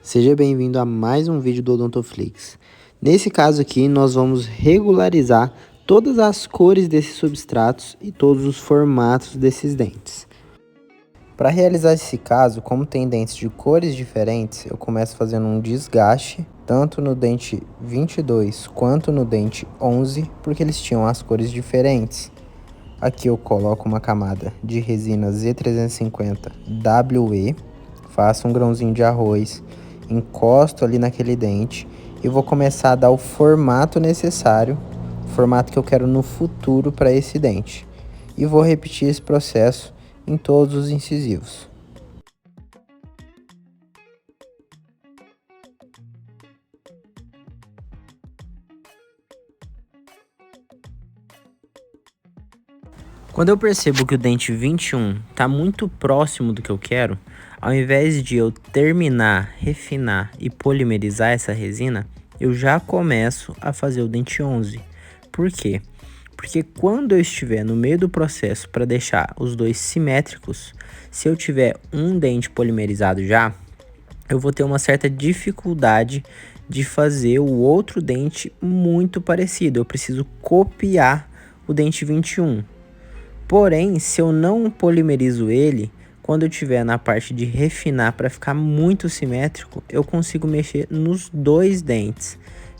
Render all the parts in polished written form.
Seja bem-vindo a mais um vídeo do Odontoflix. Nesse caso aqui, nós vamos regularizar todas as cores desses substratos e todos os formatos desses dentes. Para realizar esse caso, como tem dentes de cores diferentes, eu começo fazendo um desgaste, tanto no dente 22 quanto no dente 11, porque eles tinham as cores diferentes. Aqui eu coloco uma camada de resina Z350 WE, faço um grãozinho de arroz, encosto ali naquele dente e vou começar a dar o formato necessário, o formato que eu quero no futuro para esse dente. E vou repetir esse processo em todos os incisivos. Quando eu percebo que o dente 21 está muito próximo do que eu quero, ao invés de eu terminar, refinar e polimerizar essa resina, eu já começo a fazer o dente 11. Por quê? Porque quando eu estiver no meio do processo para deixar os dois simétricos, se eu tiver um dente polimerizado já, eu vou ter uma certa dificuldade de fazer o outro dente muito parecido. Eu preciso copiar o dente 21. Porém, se eu não polimerizo ele, quando eu estiver na parte de refinar para ficar muito simétrico, eu consigo mexer nos dois dentes.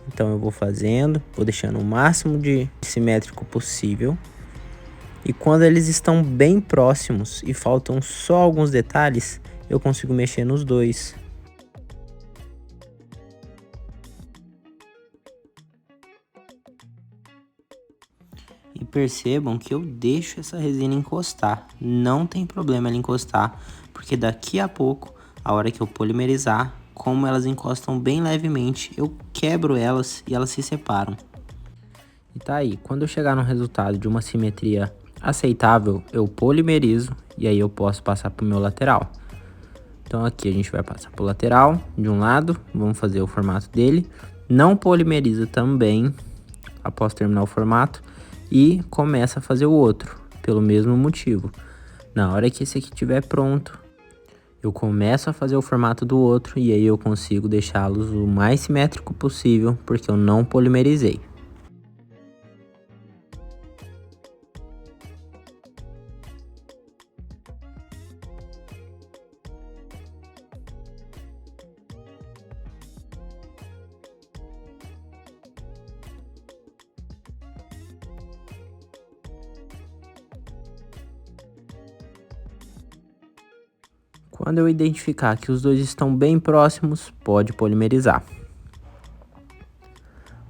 Então eu vou fazendo, vou deixando o máximo de simétrico possível. E quando eles estão bem próximos e faltam só alguns detalhes, eu consigo mexer nos dois. E percebam que eu deixo essa resina encostar, não tem problema ela encostar, porque daqui a pouco, a hora que eu polimerizar, como elas encostam bem levemente, eu quebro elas e elas se separam. E tá aí, quando eu chegar no resultado de uma simetria aceitável, eu polimerizo e aí eu posso passar pro meu lateral. Então aqui a gente vai passar pro lateral de um lado, vamos fazer o formato dele, não polimeriza também após terminar o formato, e começa a fazer o outro, pelo mesmo motivo. Na hora que esse aqui estiver pronto, eu começo a fazer o formato do outro e aí eu consigo deixá-los o mais simétrico possível, porque eu não polimerizei. Quando eu identificar que os dois estão bem próximos, pode polimerizar.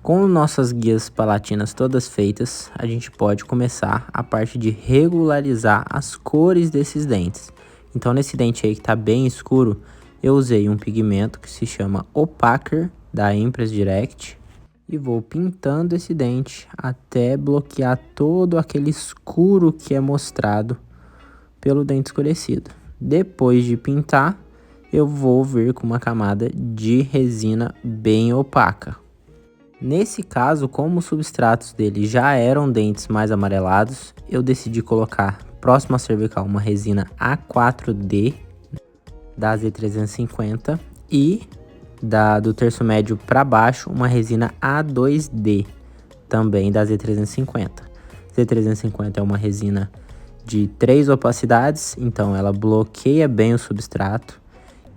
Com nossas guias palatinas todas feitas, a gente pode começar a parte de regularizar as cores desses dentes. Então nesse dente aí que está bem escuro, eu usei um pigmento que se chama Opacker da Empress Direct e vou pintando esse dente até bloquear todo aquele escuro que é mostrado pelo dente escurecido. Depois de pintar, eu vou vir com uma camada de resina bem opaca. Nesse caso, como os substratos dele já eram dentes mais amarelados, eu decidi colocar próximo à cervical uma resina A4D da Z350 e do terço médio para baixo uma resina A2D também da Z350. Z350 é uma resina de 3 opacidades, então ela bloqueia bem o substrato.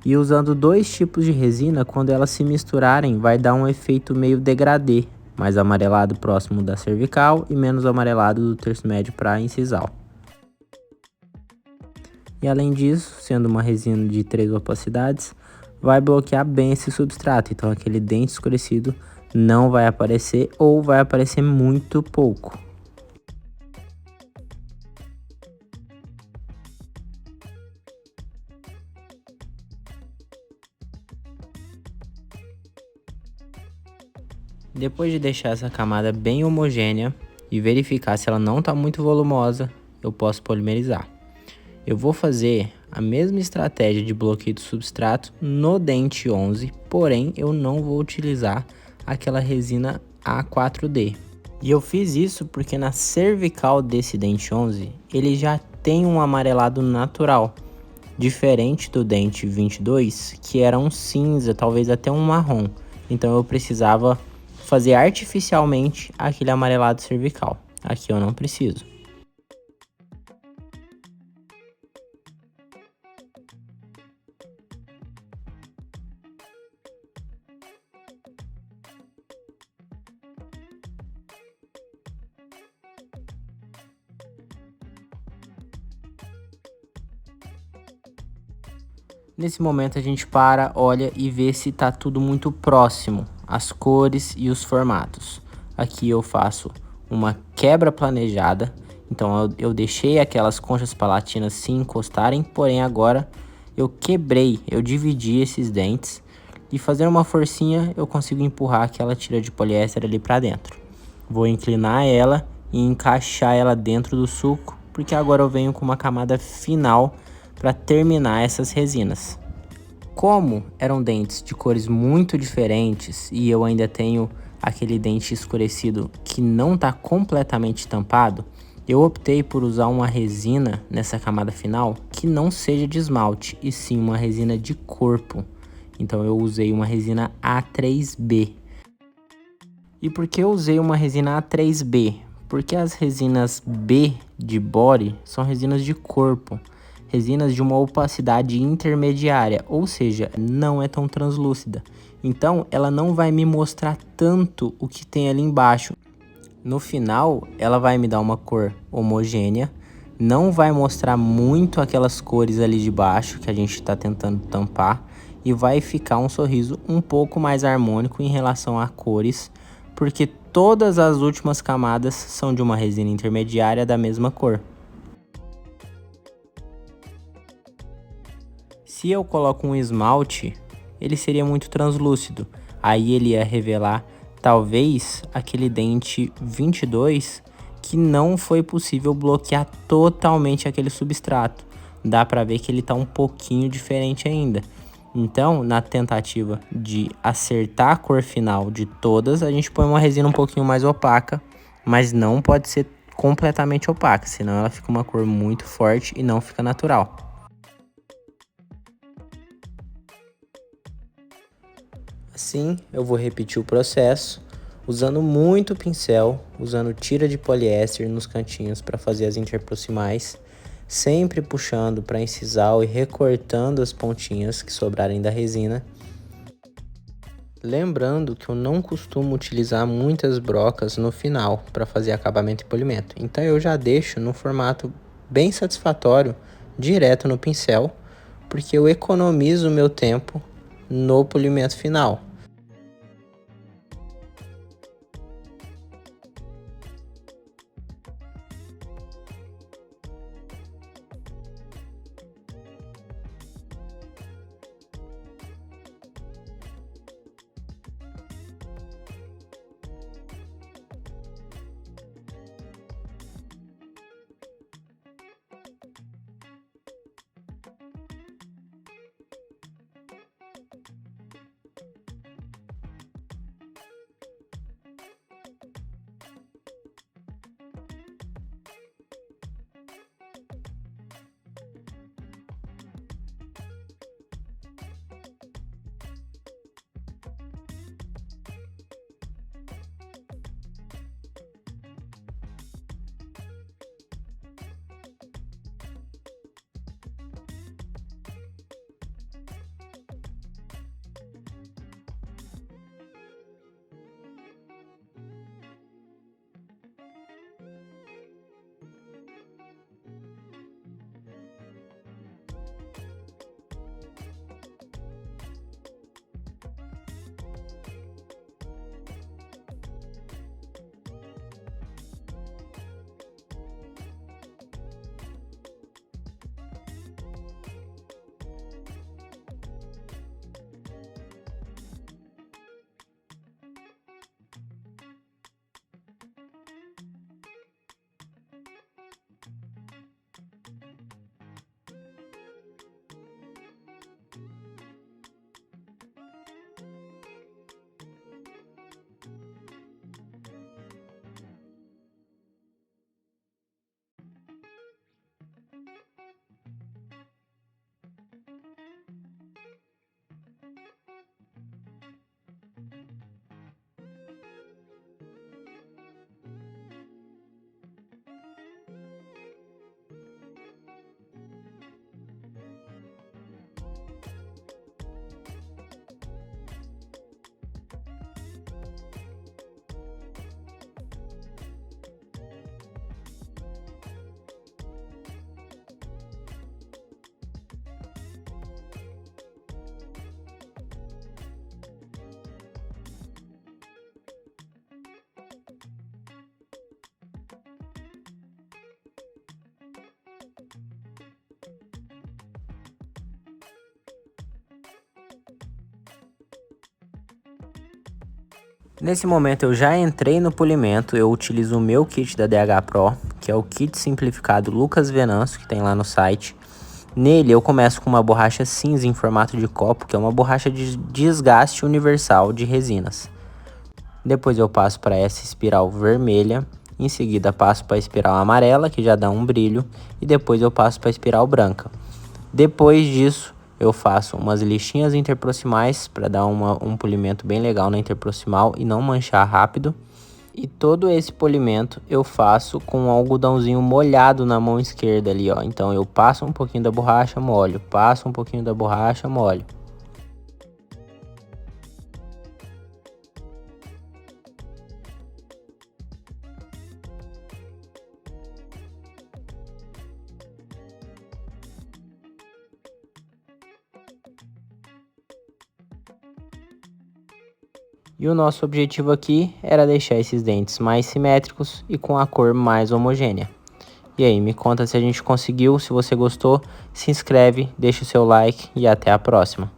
E usando dois tipos de resina, quando elas se misturarem, vai dar um efeito meio degradê, mais amarelado próximo da cervical e menos amarelado do terço médio para incisal. E além disso, sendo uma resina de 3 opacidades, vai bloquear bem esse substrato, então aquele dente escurecido não vai aparecer ou vai aparecer muito pouco. Depois de deixar essa camada bem homogênea e verificar se ela não está muito volumosa, eu posso polimerizar. Eu vou fazer a mesma estratégia de bloqueio do substrato no dente 11, porém eu não vou utilizar aquela resina A4D. E eu fiz isso porque na cervical desse dente 11, ele já tem um amarelado natural. diferente do dente 22, que era um cinza, talvez até um marrom. Então eu precisava fazer artificialmente aquele amarelado cervical. Aqui eu não preciso. Nesse momento a gente para, olha e vê se tá tudo muito próximo, as cores e os formatos. Aqui eu faço uma quebra planejada, então eu deixei aquelas conchas palatinas se encostarem, porém agora eu quebrei, eu dividi esses dentes e fazendo uma forcinha eu consigo empurrar aquela tira de poliéster ali para dentro. Vou inclinar ela e encaixar ela dentro do suco, porque agora eu venho com uma camada final para terminar essas resinas. Como eram dentes de cores muito diferentes e eu ainda tenho aquele dente escurecido que não está completamente tampado, eu optei por usar uma resina nessa camada final que não seja de esmalte, e sim uma resina de corpo. Então eu usei uma resina A3B. E por que eu usei uma resina A3B? Porque as resinas B de body são resinas de corpo, resinas de uma opacidade intermediária, ou seja, não é tão translúcida. Então ela não vai me mostrar tanto o que tem ali embaixo. No final, ela vai me dar uma cor homogênea, não vai mostrar muito aquelas cores ali de baixo que a gente está tentando tampar, e vai ficar um sorriso um pouco mais harmônico em relação a cores, porque todas as últimas camadas são de uma resina intermediária da mesma cor. Se eu coloco um esmalte, ele seria muito translúcido, aí ele ia revelar talvez aquele dente 22 que não foi possível bloquear totalmente aquele substrato. Dá para ver que ele está um pouquinho diferente ainda. Então, na tentativa de acertar a cor final de todas, a gente põe uma resina um pouquinho mais opaca, mas não pode ser completamente opaca, senão ela fica uma cor muito forte e não fica natural. Assim, eu vou repetir o processo, usando muito pincel, usando tira de poliéster nos cantinhos para fazer as interproximais, sempre puxando para incisal e recortando as pontinhas que sobrarem da resina. Lembrando que eu não costumo utilizar muitas brocas no final para fazer acabamento e polimento, então eu já deixo no formato bem satisfatório, direto no pincel, porque eu economizo o meu tempo no polimento final. Nesse momento eu já entrei no polimento, eu utilizo o meu kit da DH Pro, que é o kit simplificado Lucas Venâncio, que tem lá no site. Nele eu começo com uma borracha cinza em formato de copo, que é uma borracha de desgaste universal de resinas. Depois eu passo para essa espiral vermelha, em seguida passo para a espiral amarela, que já dá um brilho, e depois eu passo para a espiral branca. Depois disso eu faço umas lixinhas interproximais para dar um polimento bem legal na interproximal e não manchar rápido. E todo esse polimento eu faço com um algodãozinho molhado na mão esquerda ali, ó. Então eu passo um pouquinho da borracha, molho, passo um pouquinho da borracha, molho. E o nosso objetivo aqui era deixar esses dentes mais simétricos e com a cor mais homogênea. E aí, me conta se a gente conseguiu, se você gostou, se inscreve, deixa o seu like e até a próxima.